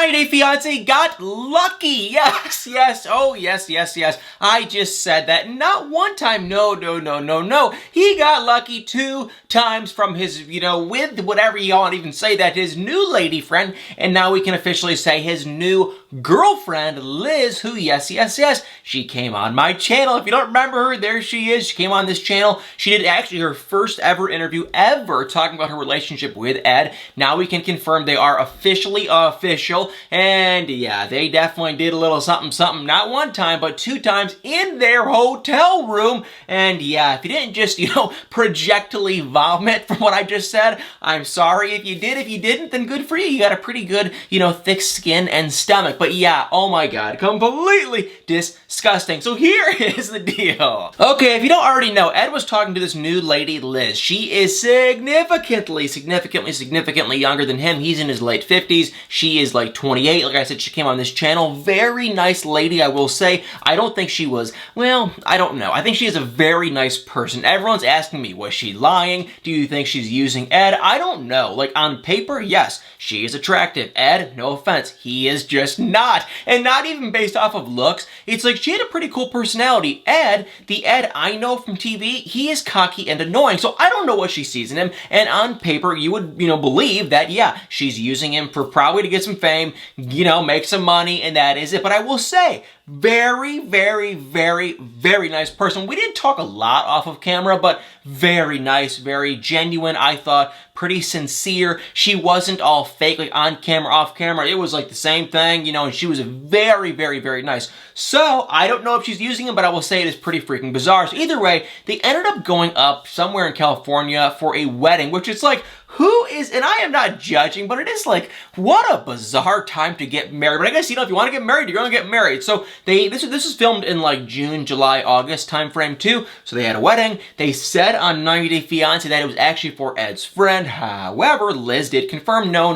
90 Day Fiance got lucky. Yes, yes, oh yes, yes, yes. I just said that. Not one time, no. He got lucky 2 times from his, with whatever you want to even say that, his new lady friend. And now we can officially say his new girlfriend, Liz, who, yes, she came on my channel. If you don't remember her, there she is. She came on this channel. She did actually her first ever interview ever talking about her relationship with Ed. Now we can confirm they are officially official. And yeah, they definitely did a little something, not 1 time, but 2 times in their hotel room. And yeah, if you didn't just, projectily vomit from what I just said, I'm sorry. If you did, if you didn't, then good for you. You got a pretty good, thick skin and stomach. But yeah, oh my God, completely disgusting. So here is the deal. Okay, if you don't already know, Ed was talking to this new lady, Liz. She is significantly younger than him. He's in his late 50s. She is like 28. Like I said, she came on this channel. Very nice lady, I will say. I don't think she was, well, I don't know. I think she is a very nice person. Everyone's asking me, was she lying? Do you think she's using Ed? I don't know. Like on paper, yes, she is attractive. Ed, no offense, he is just not. And not even based off of looks. It's like she had a pretty cool personality. Ed, the Ed I know from TV, he is cocky and annoying. So I don't know what she sees in him. And on paper, you would, believe that, yeah, she's using him for probably to get some fame, make some money, and that is it. But I will say, very nice person. We didn't talk a lot off of camera, but very nice, very genuine, I thought, pretty sincere. She wasn't all fake, like on camera, off camera. It was like the same thing, and she was very nice. So, I don't know if she's using him, but I will say it is pretty freaking bizarre. So either way, they ended up going up somewhere in California for a wedding, which is like, who is, and I am not judging, but it is like, what a bizarre time to get married. But I guess, if you want to get married, you're going to get married. So this is filmed in like June, July, August time frame too. So they had a wedding. They said on 90 Day Fiance that it was actually for Ed's friend. However, Liz did confirm, no.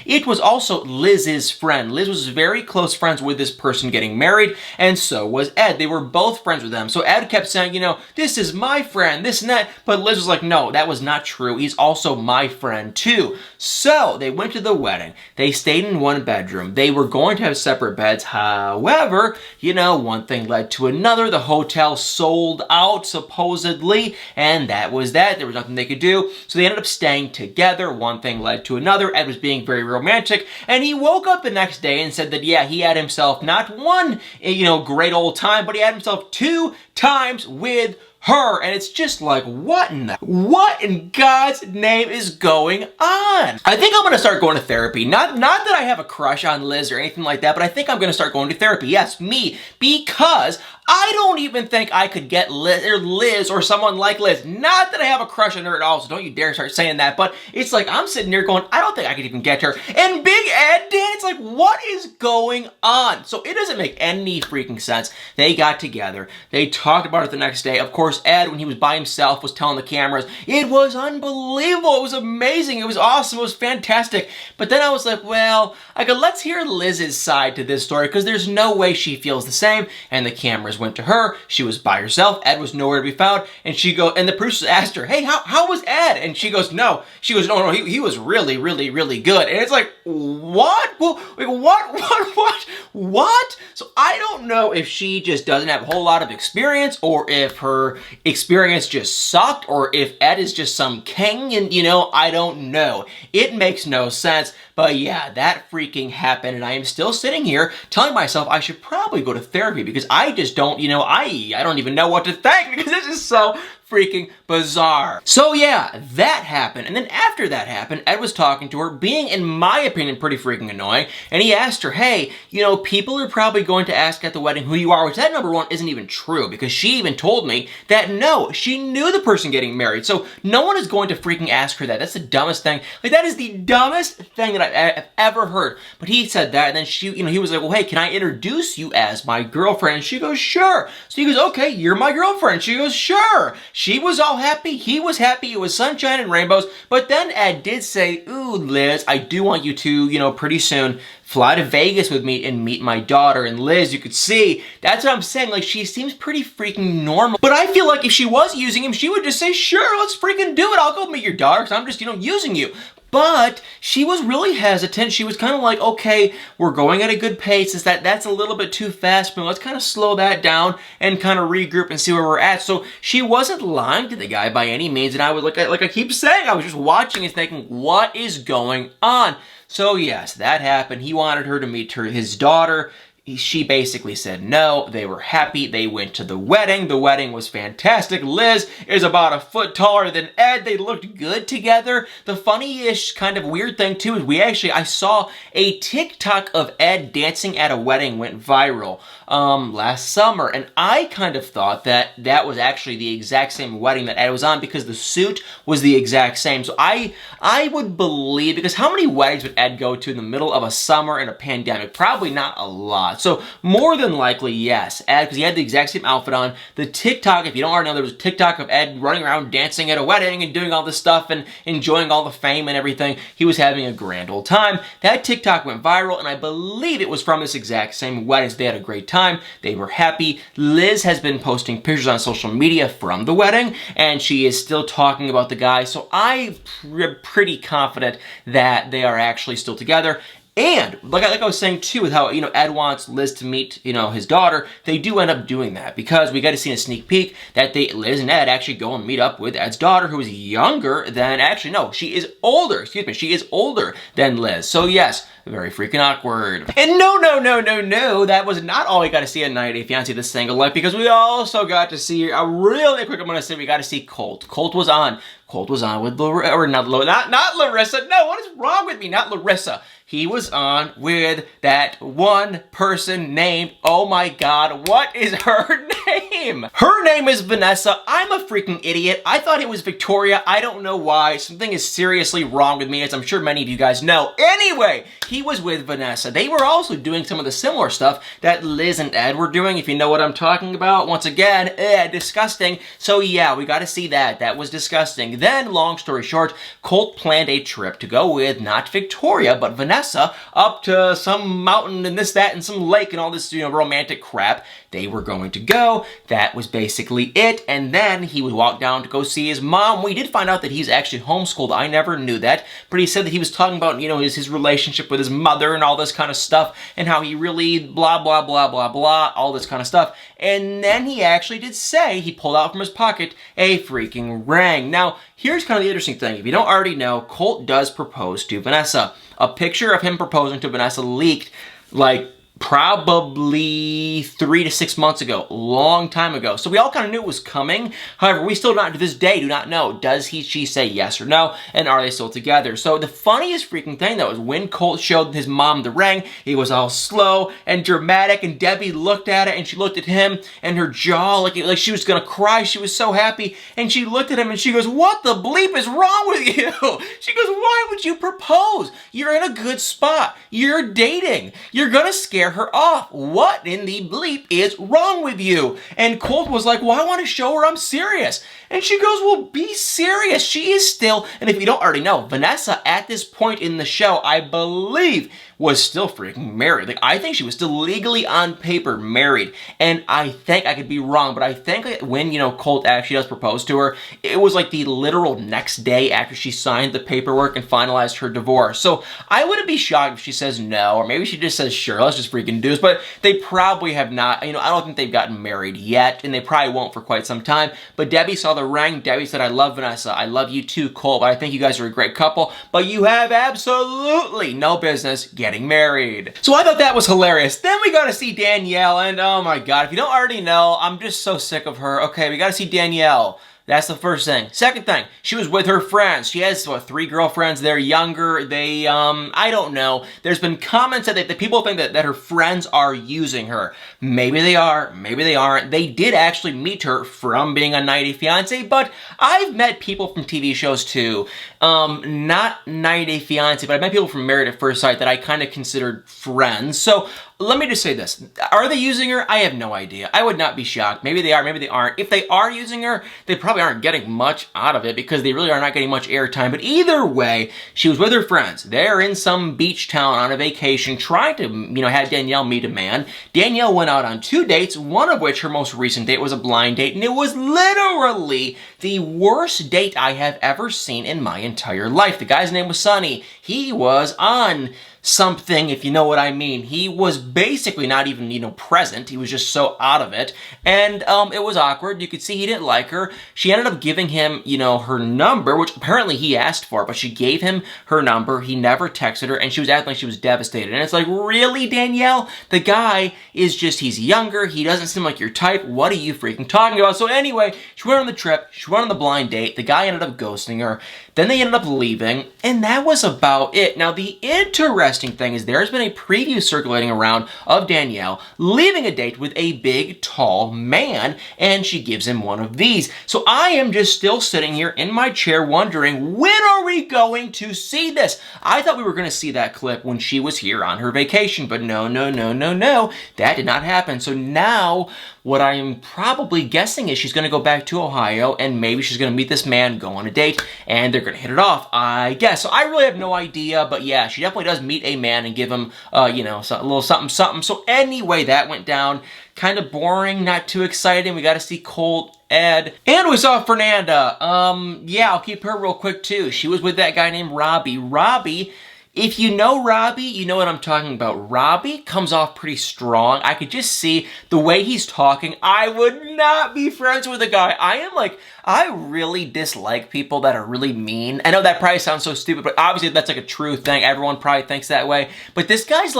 It was also Liz's friend. Liz was very close friends with this person getting married, and so was Ed. They were both friends with them. So Ed kept saying, this is my friend, this and that. But Liz was like, no, that was not true. He's also my friend too. So they went to the wedding. They stayed in 1 bedroom. They were going to have separate beds. However, one thing led to another. The hotel sold out supposedly, and that was that. There was nothing they could do. So they ended up staying together. One thing led to another. Ed was being very romantic, and he woke up the next day and said that, yeah, he had himself not 1, great old time, but he had himself 2 times with her. And it's just like, what in God's name is going on? I think I'm gonna start going to therapy. Not that I have a crush on Liz or anything like that, but I think I'm gonna start going to therapy. Yes, me, because I don't even think I could get Liz or someone like Liz. Not that I have a crush on her at all, so don't you dare start saying that, but it's like I'm sitting here going, I don't think I could even get her. And Big Ed did. It's like, what is going on? So it doesn't make any freaking sense. They got together. They talked about it the next day. Of course, Ed, when he was by himself, was telling the cameras, it was unbelievable. It was amazing. It was awesome. It was fantastic. But then I was like, well, let's hear Liz's side to this story, because there's no way she feels the same. And the cameras went to her. She was by herself. Ed was nowhere to be found. And and the producers asked her, hey, how was Ed? And she goes, no. She goes, no, he was really good. And it's like, what? Well, like, what? So I don't know if she just doesn't have a whole lot of experience, or if her experience just sucked, or if Ed is just some king, and I don't know. It makes no sense. But yeah, that freaking happened, and I am still sitting here telling myself I should probably go to therapy, because I just don't, I don't even know what to think, because this is so freaking bizarre. So yeah, that happened. And then after that happened, Ed was talking to her, being, in my opinion, pretty freaking annoying. And he asked her, hey, people are probably going to ask at the wedding who you are, which that number 1 isn't even true, because she even told me that no, she knew the person getting married. So no one is going to freaking ask her that. That's the dumbest thing. Like, that is the dumbest thing that I've ever heard. But he said that, and then she, he was like, well, hey, can I introduce you as my girlfriend? And she goes, sure. So he goes, okay, you're my girlfriend. She goes, sure. She was all happy. He was happy. It was sunshine and rainbows. But then Ed did say, ooh, Liz, I do want you to, pretty soon fly to Vegas with me and meet my daughter. And Liz, you could see, that's what I'm saying. Like, she seems pretty freaking normal. But I feel like if she was using him, she would just say, sure, let's freaking do it. I'll go meet your daughter, because I'm just, using you. But she was really hesitant. She was kind of like, okay, we're going at a good pace. That's a little bit too fast for me. Let's kind of slow that down and kind of regroup and see where we're at. So she wasn't lying to the guy by any means. And I was like I keep saying, I was just watching and thinking, what is going on? So yes, that happened. He wanted her to meet his daughter. She basically said no. They were happy. They went to the wedding. The wedding was fantastic. Liz is about a foot taller than Ed. They looked good together. The funny-ish kind of weird thing too is I saw a TikTok of Ed dancing at a wedding went viral last summer, and I kind of thought that was actually the exact same wedding that Ed was on because the suit was the exact same. So I would believe, because how many weddings would Ed go to in the middle of a summer in a pandemic? Probably not a lot. So more than likely, yes, Ed, because he had the exact same outfit on. The TikTok, if you don't already know, there was a TikTok of Ed running around dancing at a wedding and doing all this stuff and enjoying all the fame and everything. He was having a grand old time. That TikTok went viral, and I believe it was from this exact same wedding. So they had a great time. They were happy. Liz has been posting pictures on social media from the wedding, and she is still talking about the guy. So I'm pretty confident that they are actually still together. And like I was saying too, with how Ed wants Liz to meet his daughter, they do end up doing that because we got to see in a sneak peek that Liz and Ed actually go and meet up with Ed's daughter, who is younger than she is older. Excuse me, she is older than Liz. So yes, very freaking awkward. And no, that was not all we got to see at 90 Day Fiancé this single life, because we also got to see really quick. I'm gonna say we got to see Colt. Colt was on with not Larissa. No, what is wrong with me? Not Larissa. He was on with that one person named, oh my god, what is her name? Her name is Vanessa. I'm a freaking idiot. I thought it was Victoria. I don't know why. Something is seriously wrong with me, as I'm sure many of you guys know. Anyway, he was with Vanessa. They were also doing some of the similar stuff that Liz and Ed were doing, if you know what I'm talking about. Once again, disgusting. So yeah, we got to see that. That was disgusting. Then, long story short, Colt planned a trip to go with not Victoria, but Vanessa up to some mountain and this, that, and some lake and all this, romantic crap. They were going to go. That was basically it. And then he would walk down to go see his mom. We did find out that he's actually homeschooled. I never knew that. But he said that he was talking about, his relationship with his mother and all this kind of stuff, and how he really blah, blah, blah, blah, blah, all this kind of stuff. And then he actually did say he pulled out from his pocket a freaking ring. Now, here's kind of the interesting thing. If you don't already know, Colt does propose to Vanessa. A picture of him proposing to Vanessa leaked, probably 3 to 6 months ago, long time ago. So we all kind of knew it was coming. However, we still to this day do not know, does she say yes or no, and are they still together? So the funniest freaking thing though is when Colt showed his mom the ring, it was all slow and dramatic, and Debbie looked at it and she looked at him, and her jaw like she was gonna cry. She was so happy, and she looked at him and she goes, "What the bleep is wrong with you?" She goes, "Why would you propose? You're in a good spot. You're dating. You're gonna scare her off. What in the bleep is wrong with you?" And Colt was like, "Well, I want to show her I'm serious." And she goes, "Well, be serious. She is still," and if you don't already know, Vanessa at this point in the show, I believe, was still freaking married. I think she was still legally on paper married. And I think, I could be wrong, but I think when, Colt actually does propose to her, it was the literal next day after she signed the paperwork and finalized her divorce. So I wouldn't be shocked if she says no, or maybe she just says, sure, let's just freaking do this. But they probably have not, I don't think they've gotten married yet, and they probably won't for quite some time. But Debbie saw the ring. Debbie said, "I love Vanessa. I love you too, Colt, but I think you guys are a great couple, but you have absolutely no business getting married." So I thought that was hilarious. Then we got to see Danielle, and oh my god, if you don't already know, I'm just so sick of her. Okay, we got to see Danielle. That's the first thing. Second thing, she was with her friends. She has, 3 girlfriends. They're younger. They, I don't know. There's been comments that people think that her friends are using her. Maybe they are. Maybe they aren't. They did actually meet her from being on 90 Day Fiancé, but I've met people from TV shows too. Not 90 Day Fiancé, but I've met people from Married at First Sight that I kind of considered friends. So let me just say this. Are they using her? I have no idea. I would not be shocked. Maybe they are, maybe they aren't. If they are using her, they probably aren't getting much out of it because they really are not getting much airtime. But either way, she was with her friends. They're in some beach town on a vacation trying to, have Danielle meet a man. Danielle went out on 2 dates, one of which, her most recent date, was a blind date, and it was literally the worst date I have ever seen in my entire life. The guy's name was Sonny. He was on something, if you know what I mean. He was basically not even, present. He was just so out of it. And it was awkward. You could see he didn't like her. She ended up giving him, her number, which apparently he asked for, but she gave him her number. He never texted her, and she was acting like she was devastated. And it's like, really, Danielle? The guy is just, he's younger. He doesn't seem like your type. What are you freaking talking about? So anyway, she went on the trip. She went on the blind date. The guy ended up ghosting her. Then they ended up leaving, and that was about it. Now, the interesting thing is there's been a preview circulating around of Danielle leaving a date with a big, tall man, and she gives him one of these. So I am just still sitting here in my chair wondering, when are we going to see this? I thought we were going to see that clip when she was here on her vacation, but no. That did not happen. So now, what I am probably guessing is she's going to go back to Ohio, and maybe she's going to meet this man, go on a date, and they're going to hit it off, I guess. So I really have no idea, but yeah, she definitely does meet a man and give him, a little something. So anyway, that went down. Kind of boring, not too exciting. We got to see Colt, Ed, and we saw Fernanda. Yeah, I'll keep her real quick too. She was with that guy named Robbie. Robbie, if you know Robbie, you know what I'm talking about. Robbie comes off pretty strong. I could just see the way he's talking. I would not be friends with a guy. I really dislike people that are really mean. I know that probably sounds so stupid, but obviously that's like a true thing. Everyone probably thinks that way. But this guy's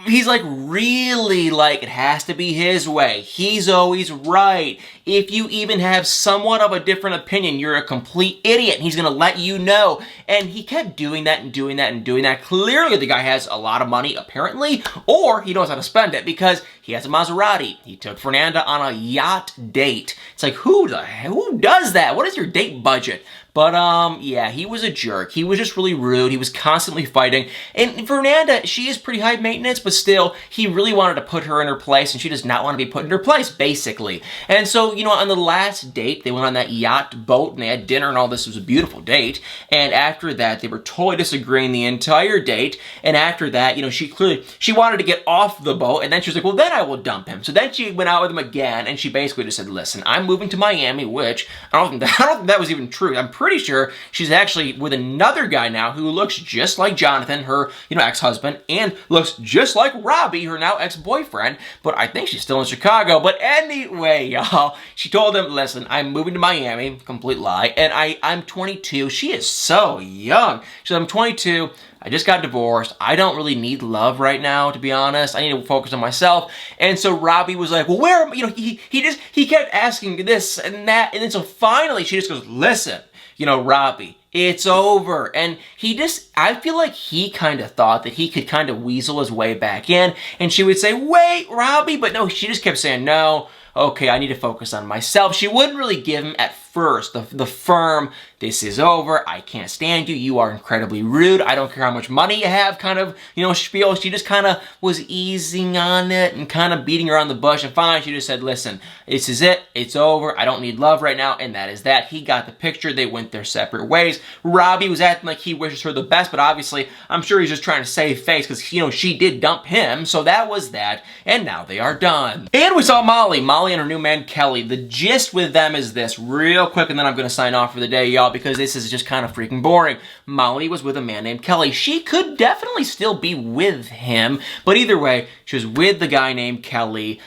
he's really it has to be his way. He's always right. If you even have somewhat of a different opinion, you're a complete idiot, and he's going to let you know. And he kept doing that and doing that and doing that. Clearly, the guy has a lot of money, apparently, or he knows how to spend it because he has a Maserati. He took Fernanda on a yacht date. It's like, who does that? What is your date budget? But, yeah, he was a jerk. He was just really rude. He was constantly fighting. And Fernanda, she is pretty high maintenance, but still, he really wanted to put her in her place, and she does not want to be put in her place, basically. And so, on the last date, they went on that yacht boat, and they had dinner and all this. It was a beautiful date. And after that, they were totally disagreeing the entire date. And after that, she wanted to get off the boat, and then she was like, well, then I will dump him. So then she went out with him again, and she basically just said, listen, I'm moving to Miami, which I don't think that was even true. I'm pretty sure she's actually with another guy now who looks just like Jonathan, her, ex-husband, and looks just like Robbie, her now ex-boyfriend, but I think she's still in Chicago. But anyway, y'all, she told him, listen, I'm moving to Miami, complete lie, and I'm 22. She is so young. She said, I'm 22. I just got divorced. I don't really need love right now, to be honest. I need to focus on myself. And so Robbie was like, well, where, he kept asking this and that. And then so finally she just goes, listen, Robbie, it's over. And I feel like he kind of thought that he could kind of weasel his way back in. And she would say, wait, Robbie. But no, she just kept saying, no, okay, I need to focus on myself. She wouldn't really give him at first the firm, this is over, I can't stand you, you are incredibly rude, I don't care how much money you have kind of, spiel. She just kind of was easing on it and kind of beating around the bush, and finally she just said, listen, this is it, it's over, I don't need love right now, and that is that. He got the picture, they went their separate ways. Robbie was acting like he wishes her the best, but obviously, I'm sure he's just trying to save face because, she did dump him, so that was that, and now they are done. And we saw Molly and her new man, Kelly. The gist with them is this, real quick, and then I'm going to sign off for the day, y'all, because this is just kind of freaking boring. Molly was with a man named Kelly. She could definitely still be with him, but either way, she was with the guy named Kelly.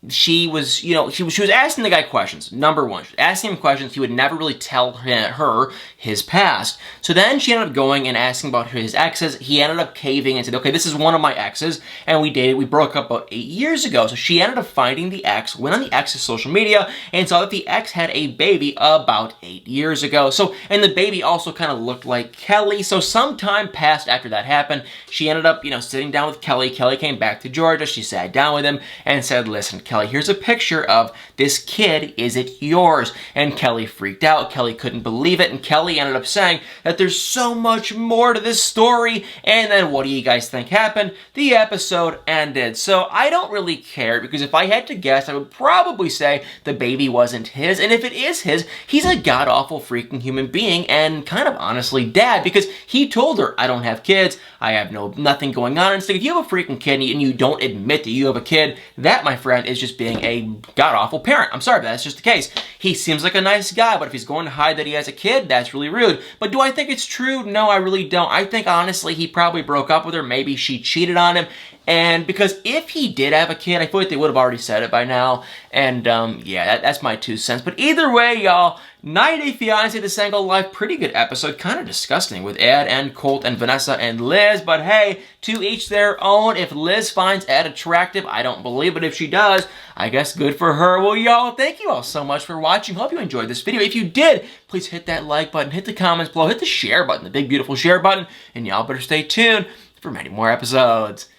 She was, she was asking the guy questions. Number one, she was asking him questions. He would never really tell her his past. So then she ended up going and asking about his exes. He ended up caving and said, okay, this is one of my exes, and we broke up about 8 years ago. So she ended up finding the ex, went on the ex's social media, and saw that the ex had a a baby about 8 years ago. So, and the baby also kind of looked like Kelly. So some time passed after that happened. She ended up, sitting down with Kelly. Kelly came back to Georgia. She sat down with him and said, listen, Kelly, here's a picture of this kid. Is it yours? And Kelly freaked out. Kelly couldn't believe it. And Kelly ended up saying that there's so much more to this story. And then what do you guys think happened? The episode ended. So I don't really care, because if I had to guess, I would probably say the baby wasn't his. And if it is his, he's a god-awful freaking human being and kind of honestly dad, because he told her, I don't have kids. I have nothing going on. And so if you have a freaking kid and you don't admit that you have a kid, that, my friend, is just being a god-awful parent. I'm sorry, but that's just the case. He seems like a nice guy, but if he's going to hide that he has a kid, that's really rude. But do I think it's true? No, I really don't. I think, honestly, he probably broke up with her. Maybe she cheated on him. And because if he did have a kid, I feel like they would have already said it by now. And yeah, that's my 2 cents. But either way, y'all, 90 Day Fiancé The Single Life, pretty good episode. Kind of disgusting with Ed and Colt and Vanessa and Liz. But hey, to each their own. If Liz finds Ed attractive, I don't believe it. If she does, I guess good for her. Well, y'all, thank you all so much for watching. Hope you enjoyed this video. If you did, please hit that like button, hit the comments below, hit the share button, the big beautiful share button. And y'all better stay tuned for many more episodes.